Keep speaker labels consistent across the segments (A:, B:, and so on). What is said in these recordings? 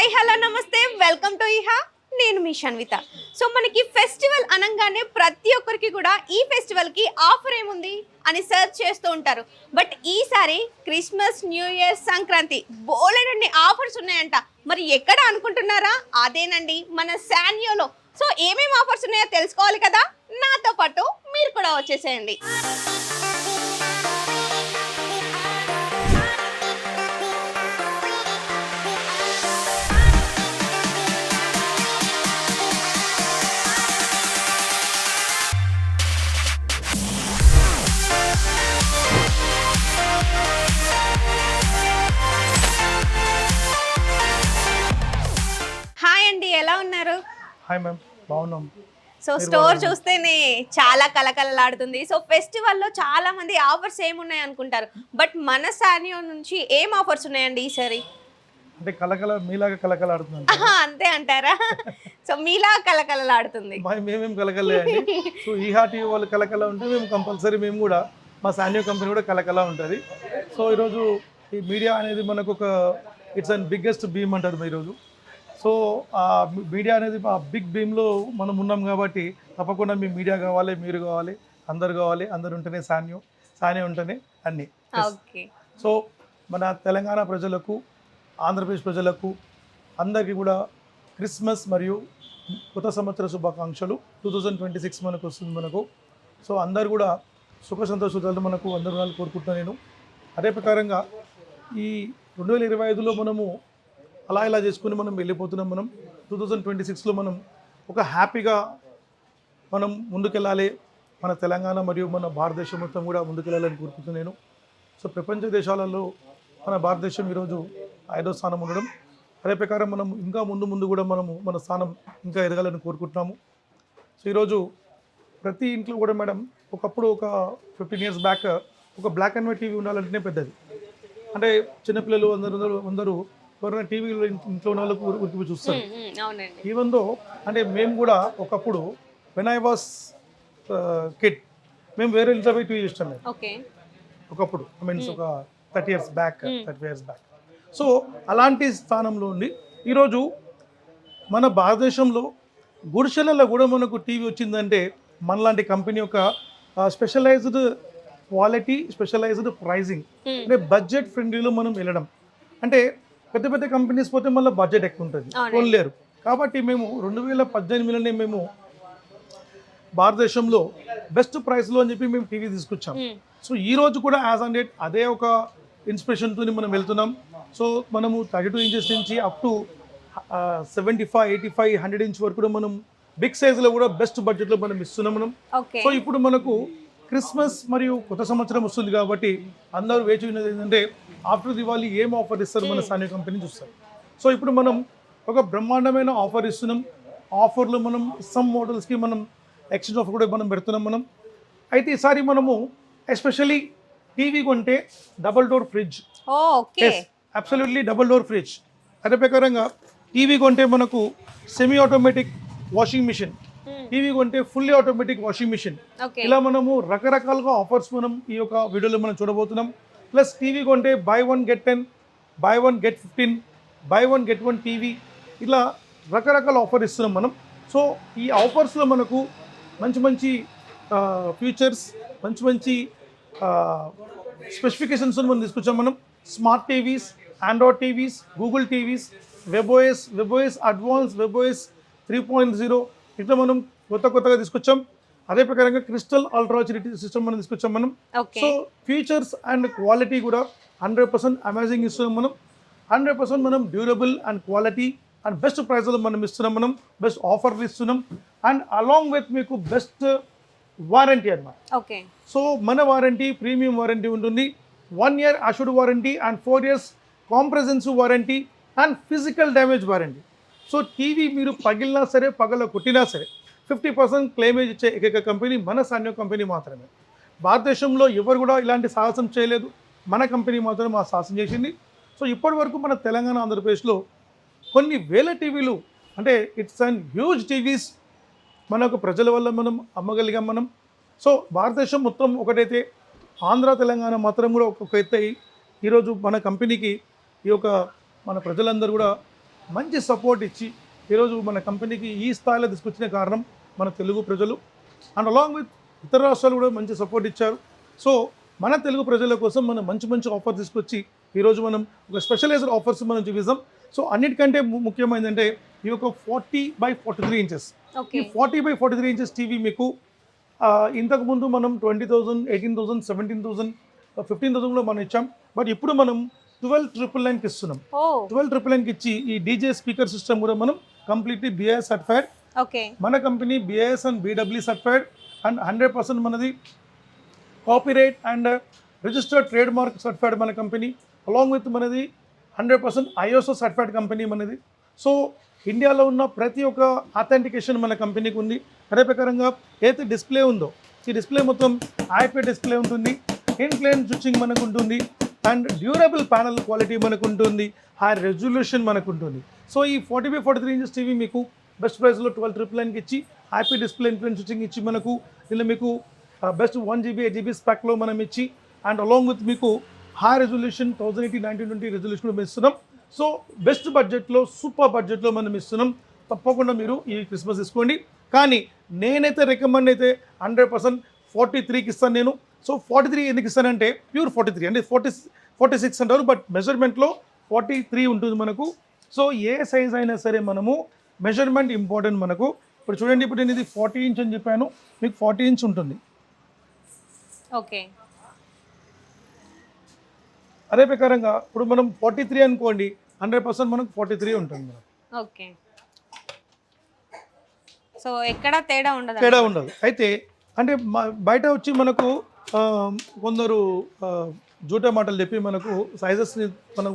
A: Hi hello నమస్తే welcome to ఇహా నేను మీ Shanvitha. So మనకి ఫెస్టివల్ అనగానే ప్రతి ఒక్కరికి కూడా ఈ ఫెస్టివల్కి ఆఫర్ ఏముంది అని సెర్చ్ చేస్తూ ఉంటారు. బట్ ఈసారి క్రిస్మస్, న్యూ ఇయర్, సంక్రాంతి బోలెడన్ని ఆఫర్స్ ఉన్నాయంట. మరి ఎక్కడ అనుకుంటున్నారా? అదేనండి మన శాన్యోలో. సో ఏమేమి ఆఫర్స్ ఉన్నాయో తెలుసుకోవాలి కదా, నాతో పాటు మీరు కూడా వచ్చేసేయండి. హాయ్ అండి, ఎలా ఉన్నారు?
B: హాయ్ మ్యామ్, బాగున్నాం.
A: సో స్టోర్ చూస్తేనే చాలా కలకలలాడుతుంది. సో ఫెస్టివల్లో చాలా మంది ఆఫర్స్ ఏమున్నాయి అనుకుంటారు, బట్ మన శానియో నుంచి ఏం ఆఫర్స్ ఉన్నాయండి ఈసారి?
B: అంటే కలకల మీలాగా కలకలాడుతున్నాం.
A: అంతే అంటారా? సో మీలా కలకలలాడుతుంది.
B: మేమేం కలకలే అండి. సో ఈహా టీవీ వాళ్ళు కలకల ఉంటే మేము కంపల్సరీ మేము కూడా మా సాన్యో కంపెనీ కూడా కలకల ఉంటుంది. సో ఈరోజు ఈ మీడియా అనేది మనకు ఒక ఇట్స్ అండ్ బిగ్గెస్ట్ బీమ్ అంటారు ఈరోజు. సో ఆ మీడియా అనేది ఆ బిగ్ బీమ్లో మనం ఉన్నాం కాబట్టి తప్పకుండా మీ మీడియా కావాలి, మీరు కావాలి, అందరు ఉంటేనే సాన్యో ఉంటేనే అన్నీ.
A: ఓకే.
B: సో మన తెలంగాణ ప్రజలకు, ఆంధ్రప్రదేశ్ ప్రజలకు అందరికీ కూడా క్రిస్మస్ మరియు కొత్త సంవత్సర శుభాకాంక్షలు. 2026 మనకు వస్తుంది మనకు. సో అందరు కూడా సుఖ సంతోషాలు మనకు అందరూ కోరుకుంటున్నాను నేను. అదే ప్రకారంగా ఈ 2025లో మనము అలా ఇలా చేసుకుని మనం వెళ్ళిపోతున్నాం. మనం 2026లో మనం ఒక హ్యాపీగా మనం ముందుకెళ్ళాలి. మన తెలంగాణ మరియు మన భారతదేశం మొత్తం కూడా ముందుకెళ్ళాలని కోరుకుంటున్నాను నేను. సో ప్రపంచ దేశాలలో మన భారతదేశం ఈరోజు 5వ స్థానం ఉండడం, అదే ప్రకారం మనం ఇంకా ముందు కూడా మనము మన స్థానం ఇంకా ఎదగాలని కోరుకుంటున్నాము. సో ఈరోజు ప్రతి ఇంట్లో కూడా మేడం ఒకప్పుడు ఒక 15 years బ్యాక్ ఒక బ్లాక్ అండ్ వైట్ టీవీ ఉండాలంటేనే పెద్దది. అంటే చిన్నపిల్లలు అందరూ ఎవరైనా టీవీలో ఇంట్లో ఉన్న వాళ్ళకు ఉరికి చూస్తారు. ఈవెన్ దో అంటే మేము కూడా ఒకప్పుడు వెన్ ఐ వాస్ కిడ్ మేము వేరే ఇంట్లో పోయి టీవీ చూస్తాం మేము ఒకప్పుడు. మీన్స్ ఒక 30 years బ్యాక్. సో అలాంటి స్థానంలో ఉండి ఈరోజు మన భారతదేశంలో గుడిసెలలో కూడా మనకు టీవీ వచ్చిందంటే మనలాంటి కంపెనీ యొక్క స్పెషలైజ్డ్ క్వాలిటీ, స్పెషలైజ్డ్ ప్రైజింగ్, అంటే బడ్జెట్ ఫ్రెండ్లీలో మనం వెళ్ళడం. అంటే పెద్ద పెద్ద కంపెనీస్ పోతే మళ్ళీ బడ్జెట్ ఎక్కువ ఉంటుంది, కొనలేరు. కాబట్టి మేము 2018లోనే మేము భారతదేశంలో బెస్ట్ ప్రైస్లో అని చెప్పి మేము టీవీ తీసుకొచ్చాం. సో ఈ రోజు కూడా యాజ్ ఆన్ డేట్ అదే ఒక ఇన్స్పిరేషన్తో మనం వెళ్తున్నాం. సో మనము 32 inches నుంచి అప్ టు 75, 85, 100 inch వరకు కూడా మనం బిగ్ సైజులో కూడా బెస్ట్ బడ్జెట్లో మనం ఇస్తున్నాం మనం. సో ఇప్పుడు మనకు క్రిస్మస్ మరియు కొత్త సంవత్సరం వస్తుంది కాబట్టి అందరూ వేచి ఉన్నది ఏంటంటే ఆఫ్టర్ దివాళీ ఏం ఆఫర్ ఇస్తారు మన సాన్యో కంపెనీ చూస్తారు. సో ఇప్పుడు మనం ఒక బ్రహ్మాండమైన ఆఫర్ ఇస్తున్నాం. ఆఫర్లో మనం సమ్ మోడల్స్కి మనం ఎక్స్చేంజ్ ఆఫర్ కూడా మనం పెడుతున్నాం మనం. అయితే ఈసారి మనము ఎస్పెషల్లీ టీవీ కొంటే double door fridge, absolutely double door fridge. అదే ప్రకారంగా టీవీ కొంటే మనకు semi automatic washing machine, TV కొంటే ఫుల్లీ ఆటోమేటిక్ వాషింగ్ మిషన్. ఇలా మనము రకరకాలుగా ఆఫర్స్ మనం ఈ యొక్క వీడియోలో మనం చూడబోతున్నాం. ప్లస్ టీవీ కొంటే buy 1 get 10, buy 1 get 15, buy 1 get 1 TV, ఇలా రకరకాల ఆఫర్ ఇస్తున్నాం మనం. సో ఈ ఆఫర్స్లో మనకు మంచి ఫీచర్స్, మంచి స్పెసిఫికేషన్స్ మనం తీసుకొచ్చాం మనం. Smart TVs, Android TVs, Google TVs, webOS advance, webOS 3.0 ఇట్లా మనం కొత్తగా తీసుకొచ్చాం. అదే ప్రకారంగా క్రిస్టల్ అల్ట్రా హెచ్డి సిస్టమ్ మనం తీసుకొచ్చాం మనం. సో ఫీచర్స్ అండ్ క్వాలిటీ కూడా 100% అమేజింగ్ ఇస్తున్నాం మనం. 100% మనం durable and quality and best ప్రైస్లో మనం ఇస్తున్నాం మనం. బెస్ట్ ఆఫర్లు ఇస్తున్నాం అండ్ అలాంగ్ విత్ మీకు బెస్ట్ వారంటీ అన్నమాట. సో మన వారంటీ ప్రీమియం వారంటీ ఉంటుంది. 1 year assured warranty and 4 years comprehensive warranty and physical damage warranty. So TV మీరు పగిలినా సరే, పగల కొట్టినా సరే 50% క్లెయిమేజ్ ఇచ్చే ఏకైక కంపెనీ మన సాన్యో కంపెనీ మాత్రమే. భారతదేశంలో ఎవరు కూడా ఇలాంటి సాహసం చేయలేదు, మన కంపెనీ మాత్రం ఆ సాహసం చేసింది. సో ఇప్పటి వరకు మన తెలంగాణ, ఆంధ్రప్రదేశ్లో కొన్ని వేల టీవీలు, అంటే ఇట్స్ అండ్ హ్యూజ్ టీవీస్ మనకు ప్రజల వల్ల మనం అమ్మగలిగాం మనం. సో భారతదేశం మొత్తం ఒకటైతే ఆంధ్ర, తెలంగాణ మాత్రం కూడా ఒక ఎత్తు. ఈరోజు మన కంపెనీకి ఈ యొక్క మన ప్రజలందరూ కూడా మంచి సపోర్ట్ ఇచ్చి ఈరోజు మన కంపెనీకి ఈ స్థాయిలో తీసుకొచ్చిన కారణం మన తెలుగు ప్రజలు. అండ్ అలాంగ్ విత్ ఇతర రాష్ట్రాలు కూడా మంచి సపోర్ట్ ఇచ్చారు. సో మన తెలుగు ప్రజల కోసం మనం మంచి ఆఫర్ తీసుకొచ్చి ఈరోజు మనం ఒక స్పెషలైజ్డ్ ఆఫర్స్ మనం చూపిస్తాం. సో అన్నిటికంటే ముఖ్యమైనదంటే ఈ యొక్క 40x43 ఇంచెస్, ఈ 40x43 ఇంచెస్ టీవీ మీకు ఇంతకుముందు మనం 20,000, 18,000, 17,000, 15,000లో మనం ఇచ్చాం. బట్ ఇప్పుడు మనం 12,999కి ఇస్తున్నాం. 12,999కి ఇచ్చి ఈ డీజే స్పీకర్ సిస్టమ్ కూడా మనం కంప్లీట్లీ బిఐఎస్ సర్టిఫైడ్. మన company BIS and BW certified and 100% మనది copyright and registered trade mark certified మన కంపెనీ. అలాంగ్ విత్ మనది 100% ఐఎస్ఓ సర్టిఫైడ్ కంపెనీ మనది. సో ఇండియాలో ఉన్న ప్రతి ఒక్క అథెంటికేషన్ మన కంపెనీకి ఉంది. అదే ప్రకారంగా ఏదైతే డిస్ప్లే ఉందో ఈ డిస్ప్లే మొత్తం ఐపీ డిస్ప్లే ఉంటుంది, ఇన్క్లైన్ స్విచ్చింగ్ మనకు ఉంటుంది అండ్ డ్యూరబుల్ ప్యానల్ క్వాలిటీ మనకు ఉంటుంది, హై రెజల్యూషన్ మనకు ఉంటుంది. సో ఈ 40x43 ఇంచెస్ టీవీ మీకు బెస్ట్ ప్రైస్లో 12,999కి ఇచ్చి ఐపీ డిస్ప్లే ఇన్క్లైన్ స్విచ్చింగ్ ఇచ్చి మనకు ఇలా మీకు బెస్ట్ 1GB 8GB స్పెక్లో మనం ఇచ్చి అండ్ అలాంగ్ విత్ మీకు హై రెజల్యూషన్ 1080 1920 రెజల్యూషన్ మేము ఇస్తున్నాం. సో బెస్ట్ బడ్జెట్లో సూపర్ బడ్జెట్లో మనం ఇస్తున్నాం. తప్పకుండా మీరు ఈ క్రిస్మస్ తీసుకోండి. కానీ నేనైతే రికమెండ్ అయితే 100% 43కి ఇస్తాను నేను. సో 43 ఎందుకు ఇస్తానంటే ప్యూర్ 43 అంటే 46 అంటారు, బట్ మెజర్మెంట్లో 43 ఉంటుంది మనకు. సో ఏ సైజ్ అయినా సరే మనము మెజర్మెంట్ ఇంపార్టెంట్ మనకు. ఇప్పుడు చూడండి, ఇప్పుడు నేను ఇది 40 ఇంచ్ అని చెప్పాను, మీకు 40 ఇంచ్ ఉంటుంది.
A: ఓకే,
B: అదే ప్రకారంగా ఇప్పుడు మనం 43 అనుకోండి, 100% మనకు 43 ఉంటుంది.
A: ఓకే, సో ఎక్కడ తేడా ఉండదు.
B: అయితే అంటే బయట వచ్చి మనకు కొందరు జూటా మాటలు చెప్పి మనకు సైజెస్ని మనం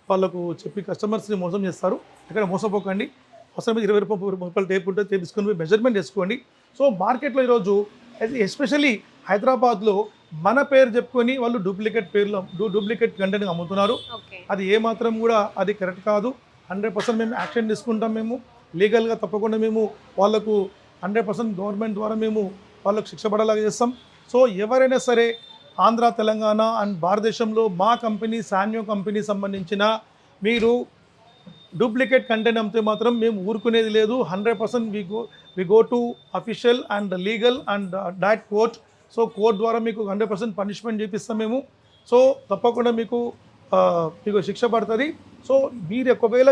B: వాళ్ళకు చెప్పి కస్టమర్స్ని మోసం చేస్తారు. ఇక్కడ మోసపోకండి. అవసరం 20 రూపాయలు టేప్ ఉంటే తీసుకొని మెజర్మెంట్ చేసుకోండి. సో మార్కెట్లో ఈరోజు ఎస్పెషల్లీ హైదరాబాద్లో మన పేరు చెప్పుకొని వాళ్ళు డూప్లికేట్ కంటెంట్ అమ్ముతున్నారు. అది ఏమాత్రం కూడా అది కరెక్ట్ కాదు. 100% మేము యాక్షన్ తీసుకుంటాం. మేము లీగల్గా తప్పకుండా మేము వాళ్ళకు 100% గవర్నమెంట్ ద్వారా మేము వాళ్ళకు శిక్ష పడేలాగా చేస్తాం. సో ఎవరైనా సరే ఆంధ్ర, తెలంగాణ అండ్ భారతదేశంలో మా కంపెనీ సాన్యో కంపెనీ సంబంధించిన మీరు డూప్లికేట్ కంటెంట్ అమ్మితే మాత్రం మేము ఊరుకునేది లేదు. 100% we go to official and legal and direct court. So court ద్వారా మీకు 100% పనిష్మెంట్ చేపిస్తాం మేము. సో తప్పకుండా మీకు శిక్ష పడుతుంది. సో మీరు ఒకవేళ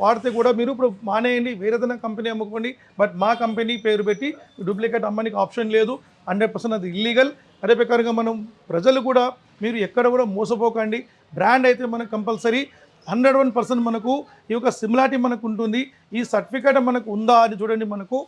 B: వాడితే కూడా మీరు ఇప్పుడు మానేయండి, వేరేదైనా కంపెనీ అమ్ముకోండి. బట్ మా కంపెనీ పేరు పెట్టి డూప్లికేట్ అమ్మడానికి ఆప్షన్ లేదు. 100% అది ఇల్లీగల్. అదే ప్రకారంగా మనం ప్రజలు కూడా మీరు ఎక్కడ కూడా మోసపోకండి. బ్రాండ్ అయితే మనకు కంపల్సరీ 101% మనకు ఈ యొక్క సిమిలారిటీ మనకు ఉంటుంది. ఈ సర్టిఫికేట్ మనకు ఉందా అని చూడండి. మనకు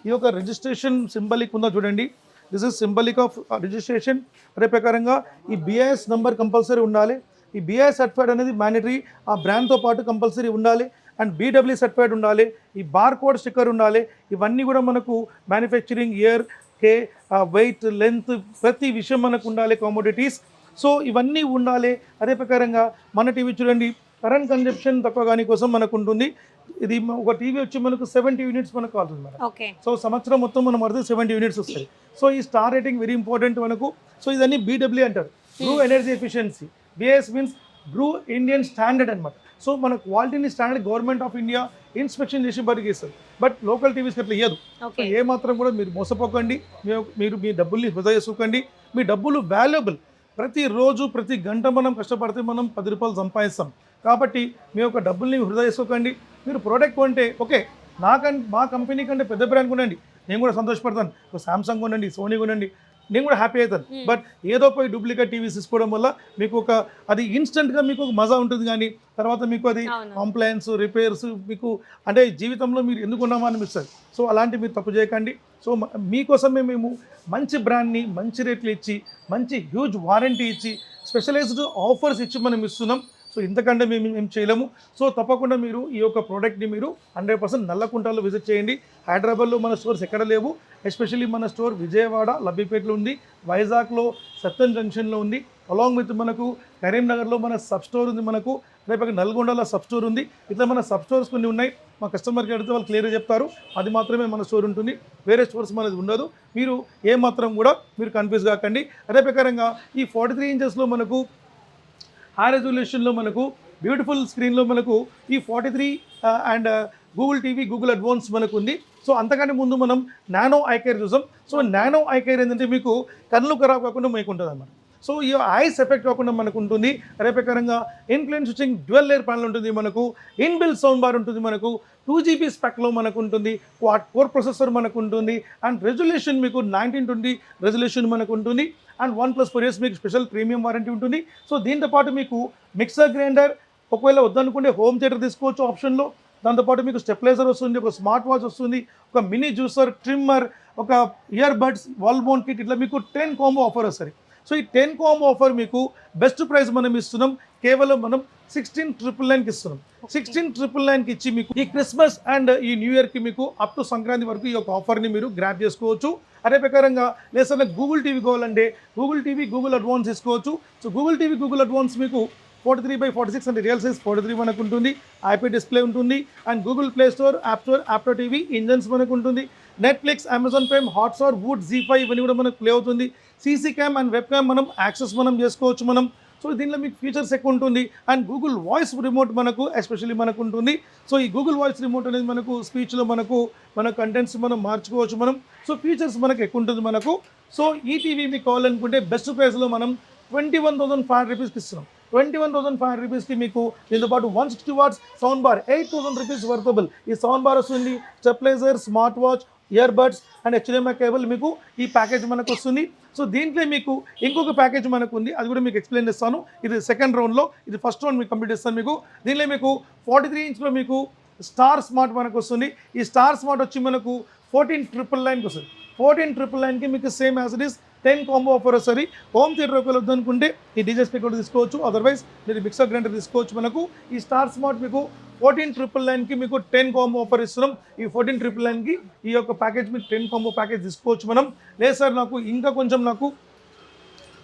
B: ఈ యొక్క రిజిస్ట్రేషన్ సింబలిక్ ఉందా చూడండి. This is symbolic of registration. అదే ప్రకారంగా ఈ బిఐఎస్ నెంబర్ కంపల్సరీ ఉండాలి. ఈ బిఐఎస్ సర్టిఫైడ్ అనేది మ్యాండేటరీ, ఆ బ్రాండ్తో పాటు కంపల్సరీ ఉండాలి. అండ్ బిడబ్ల్యూ సర్టిఫైడ్ ఉండాలి. ఈ బార్ కోడ్ స్టిక్కర్ ఉండాలి. ఇవన్నీ కూడా మనకు మ్యానుఫ్యాక్చరింగ్ ఇయర్ వెయిట్ లెంత్ ప్రతి విషయం మనకు ఉండాలి, కామోడిటీస్. సో ఇవన్నీ ఉండాలి. అదే ప్రకారంగా మన టీవీ చూడండి, కరెంట్ కన్జంప్షన్ తక్కువ కాని కోసం మనకు ఉంటుంది. ఇది ఒక టీవీ వచ్చి మనకు 70 యూనిట్స్ మనకు కావాల్సింది మేడం. సో సంవత్సరం మొత్తం మనం వరకు 70 యూనిట్స్ వస్తాయి. సో ఈ స్టార్ రేటింగ్ వెరీ ఇంపార్టెంట్ మనకు. సో ఇదన్నీ బిడబ్ల్యూ అంటారు, blue energy efficiency. BS means blue Indian standard అనమాట. సో మన క్వాలిటీని standard government of India inspection చేసి బయటకి ఇస్తారు. బట్ లోకల్ టీవీస్కి అట్లా ఇయ్యదు. సో ఏ మాత్రం కూడా మీరు మోసపోకండి. మీరు మీ డబ్బుల్ని వృధా చేసుకోకండి. మీ డబ్బులు వాల్యుబుల్. ప్రతిరోజు ప్రతి గంట మనం కష్టపడితే మనం 10 రూపాయలు సంపాదిస్తాం. కాబట్టి మీ యొక్క డబ్బుల్ని వృధా చేసుకోకండి. మీరు ప్రోడక్ట్ కొంటే ఓకే, మా కంపెనీ కంటే పెద్ద బ్రాండ్ కొనండి, నేను కూడా సంతోషపడతాను. సామ్సంగ్ కొనండి, సోనీ కొనండి, నేను కూడా హ్యాపీ అవుతాను. బట్ ఏదో పోయి డూప్లికేట్ టీవీస్ తీసుకోవడం వల్ల మీకు అది ఇన్స్టెంట్గా మీకు ఒక మజా ఉంటుంది, కానీ తర్వాత మీకు అది కంప్లైంట్స్, రిపేర్స్ మీకు అంటే జీవితంలో మీరు ఎందుకు ఉన్నామో అనిపిస్తుంది. సో అలాంటి మీరు తప్పు చేయకండి. సో మీకోసమే మేము మంచి బ్రాండ్ని మంచి రేట్లు ఇచ్చి, మంచి హ్యూజ్ వారంటీ ఇచ్చి, స్పెషలైజ్డ్ ఆఫర్స్ ఇచ్చి మనం ఇస్తున్నాం. సో ఇంతకంటే మేము చేయలేము. సో తప్పకుండా మీరు ఈ యొక్క ప్రోడక్ట్ని మీరు 100% నల్లకుంటలో విజిట్ చేయండి. హైదరాబాద్లో మన స్టోర్స్ ఎక్కడ లేవు. ఎస్పెషల్లీ మన స్టోర్ విజయవాడ లబ్బిపేటలో ఉంది, వైజాగ్లో సత్యం జంక్షన్లో ఉంది, అలాంగ్ విత్ మనకు కరీంనగర్లో మన సబ్ స్టోర్ ఉంది, మనకు రేపు నల్గొండలో సబ్ స్టోర్ ఉంది. ఇట్లా మన సబ్ స్టోర్స్ కొన్ని ఉన్నాయి. మా కస్టమర్కి అడిగితే వాళ్ళు క్లియర్గా చెప్తారు. అది మాత్రమే మన స్టోర్ ఉంటుంది, వేరే స్టోర్స్ మనది ఉండదు. మీరు ఏమాత్రం కూడా మీరు కన్ఫ్యూజ్ కాకండి. అదే ప్రకారంగా ఈ 43 ఇంచెస్లో మనకు హై రెజల్యూషన్లో మనకు బ్యూటిఫుల్ స్క్రీన్లో మనకు ఈ 43 and Google TV, Google advance మనకు ఉంది. సో అంతకంటే ముందు మనం నానో ఐ కేర్ చూసాం. సో నానో ఐ కేర్ ఏంటంటే మీకు కళ్ళు ఖరాబ్ కాకుండా మీకు ఉంటుంది అన్నమాట. సో ఈ ఐస్ ఎఫెక్ట్ కాకుండా మనకు ఉంటుంది. అదే ప్రకారంగా incline switching dual layer panel ఉంటుంది మనకు. ఇన్బిల్ సౌండ్ బార్ ఉంటుంది మనకు. 2GB స్పెక్లో మనకు ఉంటుంది. కోర్ ప్రొసెసర్ మనకు ఉంటుంది. అండ్ రెజల్యూషన్ మీకు 1920 రెజల్యూషన్ మనకు ఉంటుంది. అండ్ 1+4 years మీకు స్పెషల్ ప్రీమియం వారంటీ ఉంటుంది. సో దీంతో పాటు మీకు మిక్సర్ గ్రైండర్, ఒకవేళ వద్దనుకుంటే హోమ్ థియేటర్ తీసుకోవచ్చు ఆప్షన్లో. దాంతోపాటు మీకు స్టెప్లైజర్ వస్తుంది, ఒక స్మార్ట్ వాచ్ వస్తుంది, ఒక మినీ జ్యూసర్, ట్రిమ్మర్, ఒక ear buds, wall mount kit, ఇట్లా మీకు 10 కాంబో ఆఫర్ వస్తుంది. సో ఈ 10 కాంబో ఆఫర్ మీకు బెస్ట్ ప్రైస్ మనం ఇస్తున్నాం. కేవలం మనం 16,999కి ఇస్తున్నాం. 16,999కి ఇచ్చి మీకు ఈ క్రిస్మస్ అండ్ ఈ న్యూ ఇయర్కి మీకు అప్ టు సంక్రాంతి వరకు ఈ యొక్క ఆఫర్ని మీరు గ్రాప్ చేసుకోవచ్చు. అదే ప్రకారంగా లేదా గూగుల్ టీవీ కావాలంటే గూగుల్ టీవీ, గూగుల్ అడ్వాన్స్ తీసుకోవచ్చు. So Google TV, Google advance మీకు 43/46 అంటే రియల్ సైజ్ 43 మనకు ఉంటుంది. ఐపీ డిస్ప్లే ఉంటుంది. And Google Play Store, app store, Aptoide TV, engines మనకు ఉంటుంది. Netflix, Amazon Prime, Hotstar, Voot, Zee5 ఇవన్నీ కూడా మనకు ప్లే అవుతుంది. CC cam and web cam మనం యాక్సెస్ మనం చేసుకోవచ్చు మనం. సో దీనిలో మీకు ఫీచర్స్ ఎక్కువ ఉంటుంది. అండ్ గూగుల్ వాయిస్ రిమోట్ మనకు ఎస్పెషల్లీ మనకు ఉంటుంది. సో ఈ గూగుల్ వాయిస్ రిమోట్ అనేది మనకు స్పీచ్లో మన కంటెంట్స్ మనం మార్చుకోవచ్చు మనం. సో ఫీచర్స్ మనకు ఎక్కువ ఉంటుంది మనకు. సో ఈ టీవీ మీకు కావాలనుకుంటే బెస్ట్ ప్రైస్లో మనం 21,500 రూపీస్కి ఇస్తున్నాం. 21,500 రూపీస్కి మీకు దీంతో పాటు 160 watts sound bar 8,000 rupees worthable ఈ సౌండ్ బార్ వస్తుంది. Stabiliser, smart watch, ear buds and HDMI cable మీకు ఈ ప్యాకేజ్ మనకు వస్తుంది. సో దీంట్లో మీకు ఇంకొక ప్యాకేజ్ మనకు ఉంది, అది కూడా మీకు ఎక్స్ప్లెయిన్ చేస్తాను. ఇది సెకండ్ రౌండ్లో, ఇది ఫస్ట్ రౌండ్ మీకు కంప్లీట్ చేస్తాను. మీకు దీనిలో మీకు 43 ఇంచ్లో మీకు స్టార్ స్మార్ట్ మనకు వస్తుంది. ఈ స్టార్ స్మార్ట్ వచ్చి మనకు 14,999కి వస్తుంది. 14,999కి మీకు same as it is 10 combo offer వస్తుంది. హోమ్ థియేటర్ ఒకవేళ వద్దనుకుంటే ఈ డీజే స్పీకర్ తీసుకోవచ్చు. అదర్వైజ్ మీరు మిక్సర్ గ్రైండర్ తీసుకోవచ్చు. మనకు ఈ స్టార్ స్మార్ట్ మీకు 14,999కి మీకు 10 కాంబో ఆఫర్ ఇస్తున్నాం. ఈ 14,999కి ఈ యొక్క ప్యాకేజ్ మీకు 10 కాంబో ప్యాకేజ్ తీసుకోవచ్చు మనం. లేదు సార్ నాకు ఇంకా కొంచెం నాకు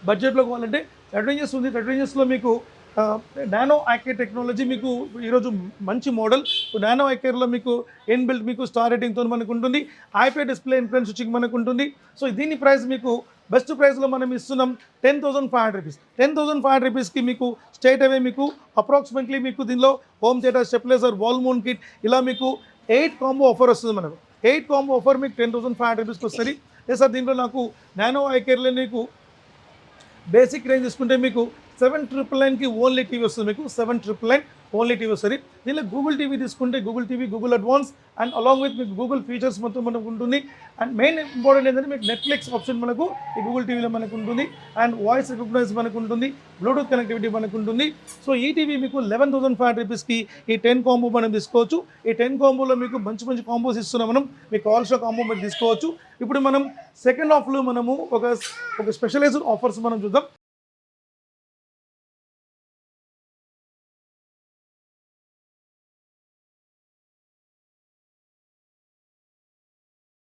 B: బడ్జెట్లో కావాలంటే అడ్వెంచర్స్ ఉంది. అడ్వెంచర్స్లో మీకు నానో ఐకేర్ టెక్నాలజీ మీకు ఈరోజు మంచి మోడల్. నానో ఐకేర్లో మీకు ఇన్బిల్ట్ మీకు స్టార్ రేటింగ్తో మనకు ఉంటుంది. ఐపీ డిస్ప్లే ఇన్ఫ్లుయెన్స్ స్విచ్చింగ్ మనకు ఉంటుంది. సో దీని ప్రైస్ మీకు బెస్ట్ ప్రైస్లో మనం ఇస్తున్నాం 10,500 రూపీస్. 10,500 రూపీస్కి మీకు స్ట్రైట్ అవే మీకు అప్రాక్సిమేట్లీ మీకు దీనిలో home theatre, stabiliser, wall mount kit ఇలా మీకు 8 కాంబో ఆఫర్ వస్తుంది మనకు. 8 కాంబో ఆఫర్ మీకు 10,500 రూపీస్కి వస్తుంది. లేదు సార్ దీంట్లో నాకు నానో ఐకేర్లో మీకు బేసిక్ రేంజ్ తీసుకుంటే మీకు 7,999కి ఓన్లీ టీవీ వస్తుంది. మీకు 7,999 ఓన్లీ టీవీ వస్తుంది. దీనిలో గూగుల్ టీవీ తీసుకుంటే Google TV, Google advance and along with మీకు గూగుల్ ఫీచర్స్ మొత్తం మనకు ఉంటుంది. అండ్ మెయిన్ ఇంపార్టెంట్ ఏంటంటే మీకు నెట్ఫ్లిక్స్ ఆప్షన్ మనకు ఈ గూగుల్ టీవీలో మనకు ఉంటుంది. అండ్ వాయిస్ రికగ్నైజ్ మనకు ఉంటుంది. బ్లూటూత్ కనెక్టివిటీ మనకు ఉంటుంది. సో ఈ టీవీ మీకు 11,500 రూపీస్కి ఈ 10 కాంబో మనం తీసుకోవచ్చు. ఈ 10 కాంబోలో మీకు మంచి మంచి కాంబోస్ ఇస్తున్నాం మనం. మీకు కావాల్సిన కాంబో మీరు తీసుకోవచ్చు. ఇప్పుడు మనం సెకండ్ హాఫ్లో మనము ఒక స్పెషలైజ్డ్ ఆఫర్స్ మనం చూద్దాం.